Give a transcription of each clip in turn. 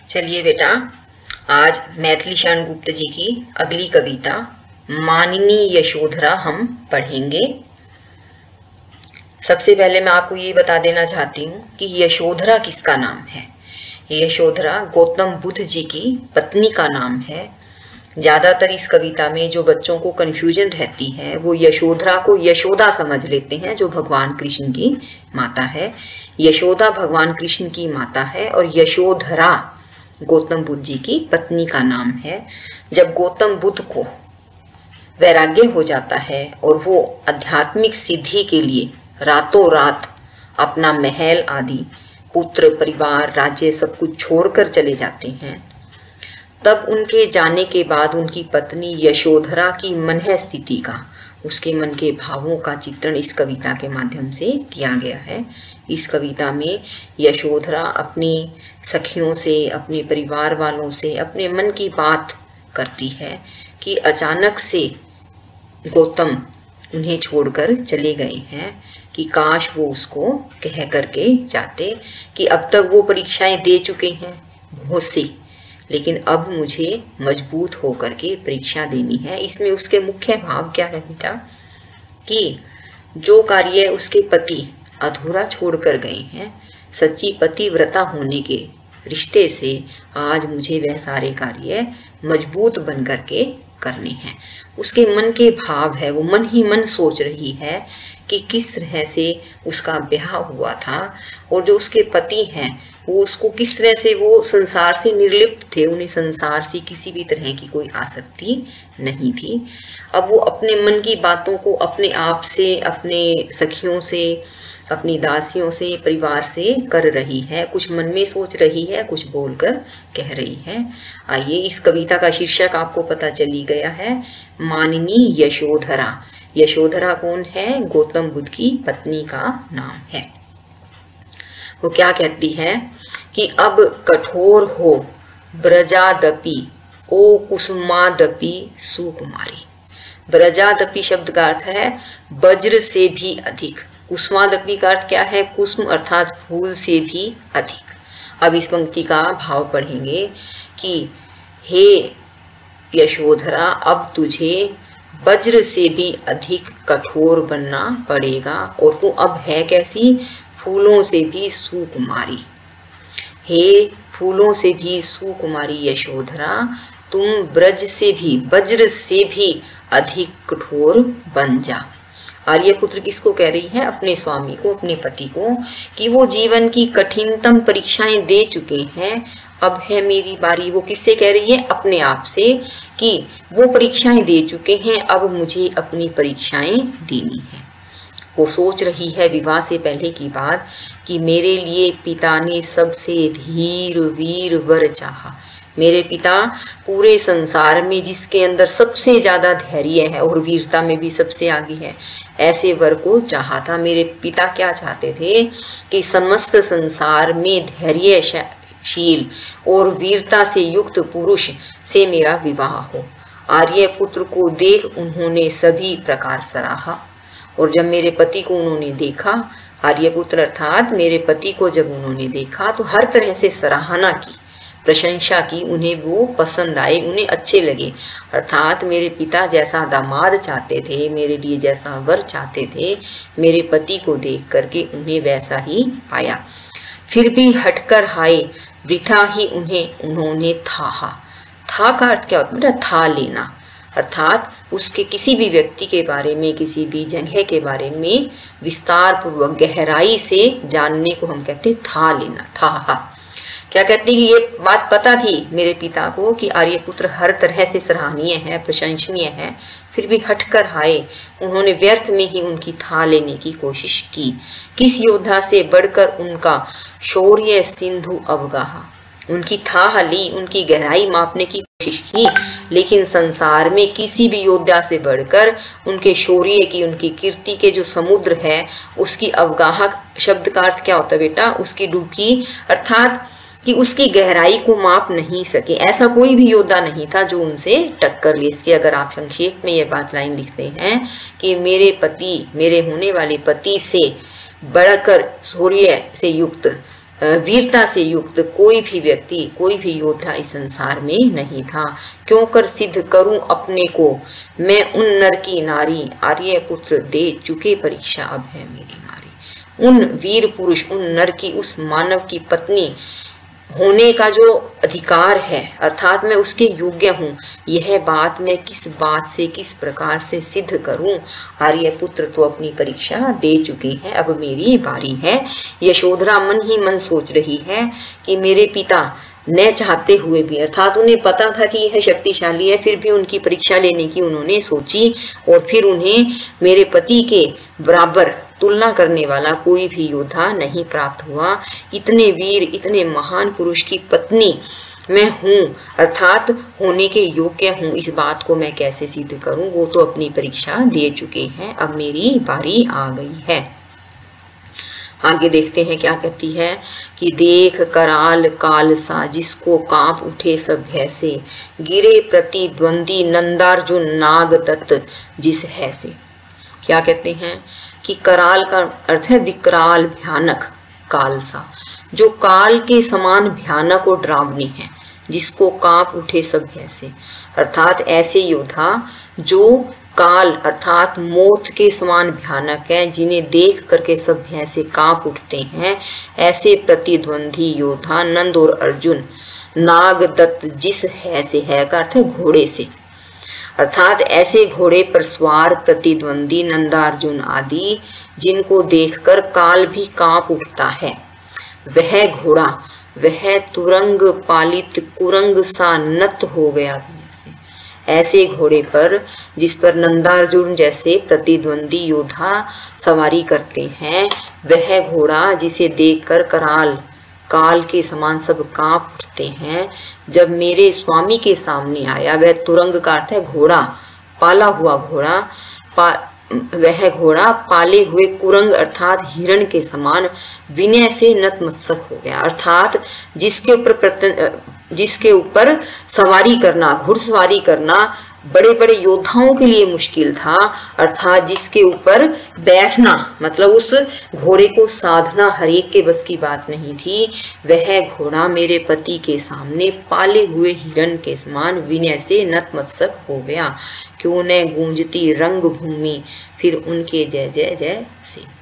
चलिए बेटा, आज मैथिली शरण गुप्त जी की अगली कविता मानिनी यशोधरा हम पढ़ेंगे। सबसे पहले मैं आपको ये बता देना चाहती हूँ कि यशोधरा किसका नाम है। यशोधरा गौतम बुद्ध जी की पत्नी का नाम है। ज़्यादातर इस कविता में जो बच्चों को कन्फ्यूजन रहती है वो यशोधरा को यशोदा समझ लेते हैं, जो भगवान कृष्ण की माता है। यशोदा भगवान कृष्ण की माता है और यशोधरा गौतम बुद्ध जी की पत्नी का नाम है। जब गौतम बुद्ध को वैराग्य हो जाता है और वो आध्यात्मिक सिद्धि के लिए रातों रात अपना महल आदि, पुत्र, परिवार, राज्य सब कुछ छोड़कर चले जाते हैं, तब उनके जाने के बाद उनकी पत्नी यशोधरा की मन स्थिति का, उसके मन के भावों का चित्रण इस कविता के माध्यम से किया गया है। इस कविता में यशोधरा अपनी सखियों से, अपने परिवार वालों से अपने मन की बात करती है कि अचानक से गौतम उन्हें छोड़कर चले गए हैं, कि काश वो उसको कह करके जाते कि अब तक वो परीक्षाएं दे चुके हैं बहुत सी, लेकिन अब मुझे मजबूत होकर के परीक्षा देनी है। इसमें उसके मुख्य भाव क्या है बेटा, कि जो कार्य उसके पति अधूरा छोड़कर गए हैं, सच्ची पतिव्रता होने के रिश्ते से आज मुझे वह सारे कार्य मजबूत बन करके करने हैं। उसके मन के भाव है, वो मन ही मन सोच रही है कि किस तरह से उसका ब्याह हुआ था और जो उसके पति हैं वो उसको किस तरह से, वो संसार से निर्लिप्त थे, उन्हें संसार से किसी भी तरह की कोई आसक्ति नहीं थी। अब वो अपने मन की बातों को अपने आप से, अपने सखियों से, अपनी दासियों से, परिवार से कर रही है, कुछ मन में सोच रही है, कुछ बोलकर कह रही है। आइए, इस कविता का शीर्षक आपको पता चली गया है, मानिनी यशोधरा। यशोधरा कौन है? गौतम बुद्ध की पत्नी का नाम है। वो क्या कहती है कि अब कठोर हो ब्रजादपि ओ कुसुमादपि सुकुमारी। ब्रजादपि शब्द का अर्थ है वज्र से भी अधिक। कुसुमादपि का अर्थ क्या है? कुसुम अर्थात फूल से भी अधिक। अब इस पंक्ति का भाव पढ़ेंगे कि हे यशोधरा, अब तुझे वज्र से भी अधिक कठोर बनना पड़ेगा और तू अब है कैसी? फूलों से भी सुकुमारी। हे फूलों से भी सुकुमारी यशोधरा, तुम ब्रज से भी, वज्र से भी अधिक कठोर बन जा। आर्यपुत्र किसको कह रही है? अपने स्वामी को, अपने पति को, कि वो जीवन की कठिनतम परीक्षाएं दे चुके हैं, अब है मेरी बारी। वो किससे कह रही है? अपने आप से, कि वो परीक्षाएं दे चुके हैं, अब मुझे अपनी परीक्षाएं देनी है। वो सोच रही है विवाह से पहले की बात कि मेरे लिए पिता ने सबसे धीर वीर वर चाहा। मेरे पिता पूरे संसार में जिसके अंदर सबसे ज़्यादा धैर्य है और वीरता में भी सबसे आगे है, ऐसे वर को चाहा था। मेरे पिता क्या चाहते थे कि समस्त संसार में धैर्यशील और वीरता से युक्त पुरुष से मेरा विवाह हो। आर्यपुत्र को देख उन्होंने सभी प्रकार सराहा, और जब मेरे पति को उन्होंने देखा, आर्यपुत्र अर्थात मेरे पति को जब उन्होंने देखा तो हर तरह से सराहना की, प्रशंसा की, उन्हें वो पसंद आए, उन्हें अच्छे लगे। अर्थात मेरे पिता जैसा दामाद चाहते थे, मेरे लिए जैसा वर चाहते थे, मेरे पति को देख करके उन्हें वैसा ही पाया। फिर भी हटकर हाय, वृथा ही उन्हें उन्होंने थाहा। था का अर्थ क्या होता है? था लेना, अर्थात उसके किसी भी व्यक्ति के बारे में, किसी भी जगह के बारे में विस्तार पूर्वक गहराई से जानने को हम कहते हैं था लेना, था। क्या कहती है कि ये बात पता थी मेरे पिता को कि आर्यपुत्र हर तरह से सराहनीय है, प्रशंसनीय है, फिर भी हटकर आए, उन्होंने व्यर्थ में ही उनकी था लेने की कोशिश की। किस योद्धा से बढ़कर उनका शौर्य सिंधु अवगाहा। उनकी था ली, उनकी गहराई मापने की कोशिश की, लेकिन संसार में किसी भी योद्धा से बढ़कर उनके शौर्य की, उनकी कीर्ति के जो समुद्र है उसकी अवगाह शब्द का अर्थ क्या होता है बेटा? उसकी डुबकी, अर्थात कि उसकी गहराई को माप नहीं सके। ऐसा कोई भी योद्धा नहीं था जो उनसे टक्कर ले सके। अगर आप संक्षेप में ये बात लाइन लिखते हैं कि मेरे पति, मेरे होने वाले पति से बढ़कर शौर्य से युक्त, वीरता से युक्त कोई भी व्यक्ति, कोई भी योद्धा इस संसार में नहीं था। क्यों कर सिद्ध करूं अपने को, मैं उन नर की नारी, आर्य पुत्र दे चुके परीक्षा अब है मेरी मारी। उन वीर पुरुष, उन नर की, उस मानव की पत्नी होने का जो अधिकार है, अर्थात मैं उसके योग्य हूँ, यह बात मैं किस बात से, किस प्रकार से सिद्ध करूं। आर्य पुत्र तो अपनी परीक्षा दे चुके हैं, अब मेरी बारी है। यशोधरा मन ही मन सोच रही है कि मेरे पिता न चाहते हुए भी, अर्थात उन्हें पता था कि यह शक्तिशाली है, फिर भी उनकी परीक्षा लेने की उन्होंने सोची, और फिर उन्हें मेरे पति के बराबर तुलना करने वाला कोई भी योद्धा नहीं प्राप्त हुआ। इतने वीर, इतने महान पुरुष की पत्नी मैं हूँ, अर्थात होने के योग्य हूँ, इस बात को मैं कैसे सिद्ध करूँ। वो तो अपनी परीक्षा दे चुके हैं, अब मेरी बारी आ गई है। आगे देखते हैं क्या कहती है कि देख कराल काल सा, जिसको कांप उठे सब भय से, गिरे प्रतिद्वंदी नंदार्जुन नाग तत् जिस है से। क्या कहते हैं कि कराल का अर्थ है विकराल, भयानक, काल सा, जो काल के समान भयानक और डरावनी है, जिसको कांप उठे सब भय से, अर्थात ऐसे योद्धा जो काल अर्थात मौत के समान भयानक है, जिन्हें देख करके सब भय से कांप उठते हैं, ऐसे प्रतिद्वंदी योद्धा नंद और अर्जुन नाग दत्त जिस है से, है का अर्थ है घोड़े से, अर्थात ऐसे घोड़े पर सवार प्रतिद्वंदी नंदार्जुन आदि, जिनको देखकर काल भी कांप उठता है। वह घोड़ा, वह तुरंग पालित कुरंग सा नत हो गया विनय से। ऐसे घोड़े पर, जिस पर नंदार्जुन जैसे प्रतिद्वंदी योद्धा सवारी करते हैं, वह घोड़ा जिसे देखकर कराल, काल के समान सब कांप उठते हैं, जब मेरे स्वामी के सामने आया। वह तुरंग का अर्थ है घोड़ा, पाला हुआ घोड़ा, वह घोड़ा पाले हुए कुरंग अर्थात हिरण के समान विनय से नतमस्तक हो गया, अर्थात जिसके ऊपर सवारी करना, घुड़सवारी करना बड़े बड़े योद्धाओं के लिए मुश्किल था, अर्थात जिसके ऊपर बैठना, मतलब उस घोड़े को साधना हर एक के बस की बात नहीं थी। वह घोड़ा मेरे पति के सामने पाले हुए हिरण के समान विनय से नतमस्तक हो गया। क्यों न गूंजती रंग भूमि फिर उनके जय जय जय से।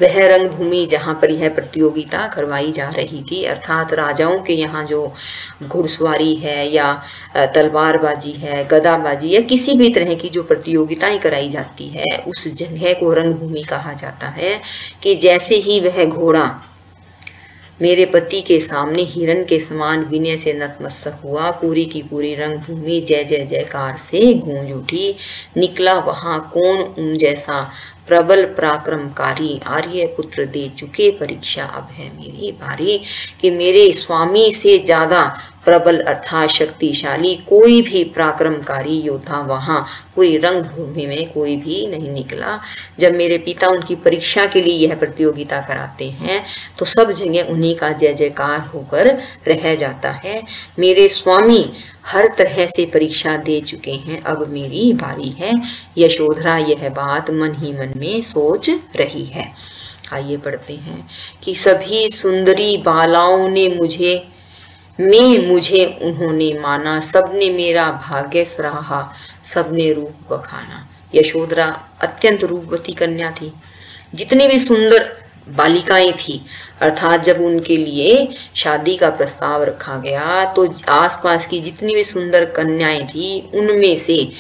वह रंगभूमि जहाँ पर यह प्रतियोगिता करवाई जा रही थी, अर्थात राजाओं के यहाँ जो घुड़सवारी है या तलवारबाजी है, गदाबाजी या किसी भी तरह की जो प्रतियोगिताएं कराई जाती है, उस जगह को रंगभूमि कहा जाता है। कि जैसे ही वह घोड़ा मेरे पति के सामने हिरण के समान विनय से नतमस्तक हुआ, पूरी की पूरी रंगभूमि जय जय जयकार से गूंज उठी। निकला वहां कौन उन जैसा प्रबल पराक्रमकारी, आर्य पुत्र दे चुके परीक्षा अब है मेरी बारी। कि मेरे स्वामी से ज्यादा प्रबल अर्थात शक्तिशाली कोई भी पराक्रमकारी योद्धा वहां पूरी रंगभूमि में कोई भी नहीं निकला। जब मेरे पिता उनकी परीक्षा के लिए यह प्रतियोगिता कराते हैं तो सब जगह उन्हीं का जय जयकार होकर रह जाता है। मेरे स्वामी हर तरह से परीक्षा दे चुके हैं, अब मेरी बारी है। यशोधरा यह बात मन ही मन में सोच रही है। आइए पढ़ते हैं कि सभी सुंदरी बालाओं ने मुझे उन्होंने माना, सबने मेरा भाग्य सराहा, सबने रूप बखाना। यशोधरा अत्यंत रूपवती कन्या थी। जितनी भी सुंदर बालिकाएं थी, अर्थात जब उनके लिए शादी का प्रस्ताव रखा गया तो आसपास की जितनी भी सुंदर कन्याएं थी, उनमें से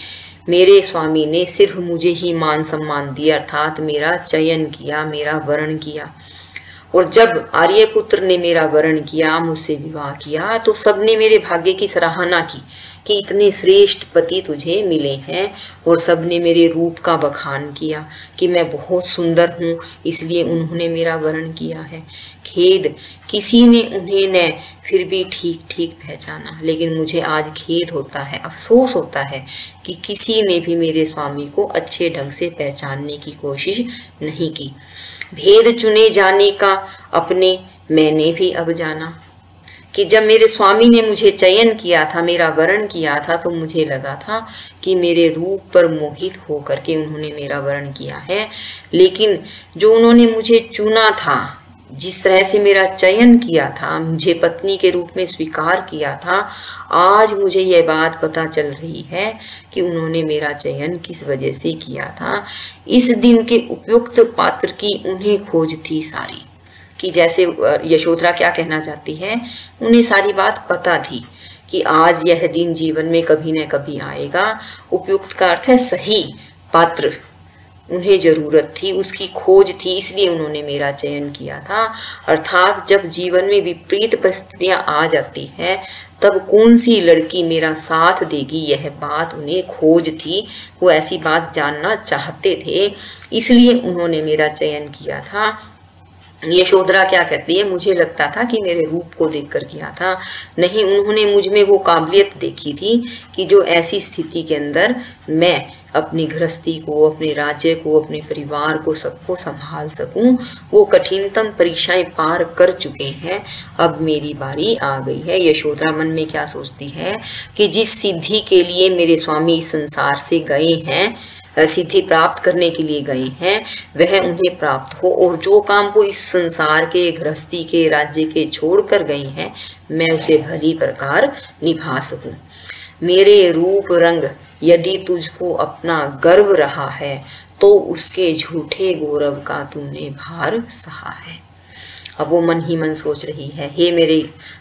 मेरे स्वामी ने सिर्फ मुझे ही मान सम्मान दिया, अर्थात मेरा चयन किया, मेरा वरण किया। और जब आर्यपुत्र ने मेरा वरण किया, मुझसे विवाह किया, तो सबने मेरे भाग्य की सराहना की कि इतने श्रेष्ठ पति तुझे मिले हैं, और सबने मेरे रूप का बखान किया कि मैं बहुत सुंदर हूँ, इसलिए उन्होंने मेरा वरण किया है। खेद, किसी ने उन्हें न फिर भी ठीक ठीक पहचाना, लेकिन मुझे आज खेद होता है, अफसोस होता है कि किसी ने भी मेरे स्वामी को अच्छे ढंग से पहचानने की कोशिश नहीं की। भेद चुने जाने का अपने मैंने भी अब जाना कि जब मेरे स्वामी ने मुझे चयन किया था, मेरा वरण किया था, तो मुझे लगा था कि मेरे रूप पर मोहित होकर के उन्होंने मेरा वरण किया है, लेकिन जो उन्होंने मुझे चुना था जिस तरह से मेरा चयन किया था, मुझे पत्नी के रूप में स्वीकार किया था, आज मुझे यह बात पता चल रही है कि उन्होंने मेरा चयन किस वजह से किया था। इस दिन के उपयुक्त पात्र की उन्हें खोज थी सारी, कि जैसे यशोधरा क्या कहना चाहती है, उन्हें सारी बात पता थी कि आज यह दिन जीवन में कभी न कभी आएगा। उपयुक्त का अर्थ है सही पात्र, उन्हें जरूरत थी, उसकी खोज थी, इसलिए उन्होंने मेरा चयन किया था। अर्थात जब जीवन में विपरीत परिस्थितियां आ जाती हैं, तब कौन सी लड़की मेरा साथ देगी, यह बात उन्हें खोज थी। वो ऐसी बात जानना चाहते थे, इसलिए उन्होंने मेरा चयन किया था। यशोधरा क्या कहती है, मुझे लगता था कि मेरे रूप को देखकर किया था, नहीं, उन्होंने मुझ में वो काबिलियत देखी थी कि जो ऐसी स्थिति के अंदर मैं अपनी गृहस्थी को, अपने राज्य को, अपने परिवार को, सबको संभाल सकूं। वो कठिनतम परीक्षाएं पार कर चुके हैं, अब मेरी बारी आ गई है। यशोधरा मन में क्या सोचती है कि जिस सिद्धि के लिए मेरे स्वामी इस संसार से गए हैं, सिद्धि प्राप्त करने के लिए गए हैं, वह उन्हें प्राप्त हो, और जो काम वो इस संसार के, गृहस्थी के, राज्य के छोड़ कर गए हैं, मैं उसे भली प्रकार निभा सकूं। मेरे रूप रंग यदि तुझको अपना गर्व रहा है, तो उसके झूठे गौरव का तूने भार सहा है। अब वो मन ही मन सोच रही है, हे मेरे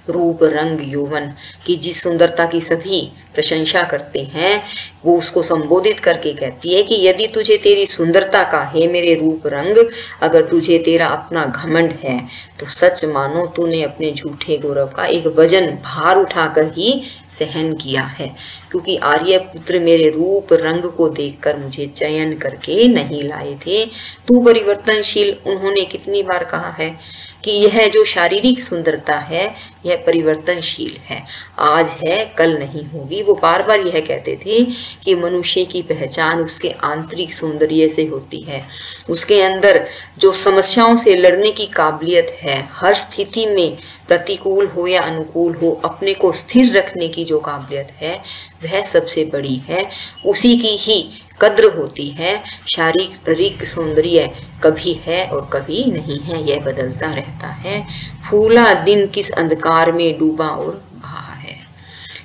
रूप रंग यौवन, कि जिस सुंदरता की सभी प्रशंसा करते हैं, वो उसको संबोधित करके कहती है कि यदि तुझे तेरी सुंदरता का, हे मेरे रूप रंग, अगर तुझे तेरा अपना घमंड है, तो सच मानो तूने अपने झूठे गौरव का एक वजन, भार उठाकर ही सहन किया है। क्योंकि आर्यपुत्र मेरे रूप रंग को देखकर मुझे चयन करके नहीं लाए थे। तू परिवर्तनशील, उन्होंने कितनी बार कहा है कि यह जो शारीरिक सुंदरता है, यह परिवर्तनशील है, आज है कल नहीं होगी। वो बार बार यह कहते थे कि मनुष्य की पहचान उसके आंतरिक सौंदर्य से होती है, उसके अंदर जो समस्याओं से लड़ने की काबिलियत है, हर स्थिति में प्रतिकूल हो या अनुकूल हो, अपने को स्थिर रखने की जो काबिलियत है, वह सबसे बड़ी है, उसी की ही कद्र होती है। शारीरिक सौंदर्य कभी है और कभी नहीं है, यह बदलता रहता है। फूला दिन किस अंधकार में डूबा और बहा है,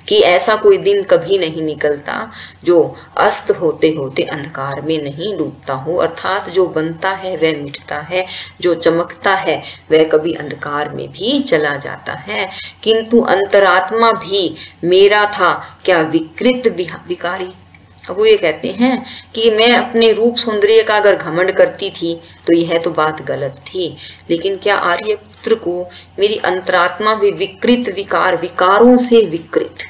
कि ऐसा कोई दिन कभी नहीं निकलता जो अस्त होते होते अंधकार में नहीं डूबता हो। अर्थात जो बनता है वह मिटता है, जो चमकता है वह कभी अंधकार में भी चला जाता है। किंतु अंतरात्मा भी मेरा था क्या विकृत विकारी। अब वो ये कहते हैं कि मैं अपने रूप सौंदर्य का अगर घमंड करती थी तो यह तो बात गलत थी, लेकिन क्या आर्यपुत्र को मेरी अंतरात्मा भी विकृत विकार, विकारों से विकृत,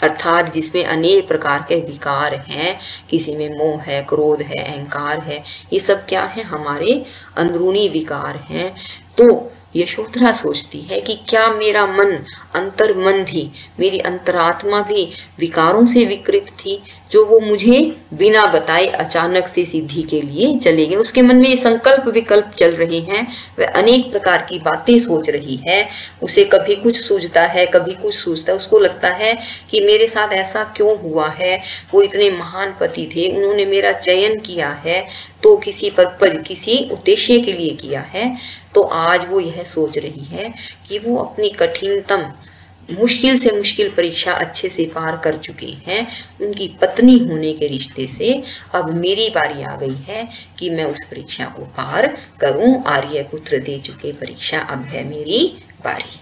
अर्थात जिसमें अनेक प्रकार के विकार हैं, किसी में मोह है, क्रोध है, अहंकार है, ये सब क्या है, हमारे अंदरूनी विकार हैं। तो यशोधरा सोचती है कि क्या मेरा मन, अंतर मन भी, मेरी अंतरात्मा भी विकारों से विकृत थी, जो वो मुझे बिना बताए अचानक से सिद्धि के लिए चले गए। उसके मन में ये संकल्प विकल्प चल रहे हैं, वह अनेक प्रकार की बातें सोच रही है, उसे कभी कुछ सूझता है, कभी कुछ सूझता है। उसको लगता है कि मेरे साथ ऐसा क्यों हुआ है, वो इतने महान पति थे, उन्होंने मेरा चयन किया है तो किसी पर्पज, किसी उद्देश्य के लिए किया है। तो आज वो यह सोच रही है कि वो अपनी कठिनतम, मुश्किल से मुश्किल परीक्षा अच्छे से पार कर चुकी हैं, उनकी पत्नी होने के रिश्ते से। अब मेरी बारी आ गई है कि मैं उस परीक्षा को पार करूं। आर्यपुत्र दे चुके परीक्षा, अब है मेरी बारी।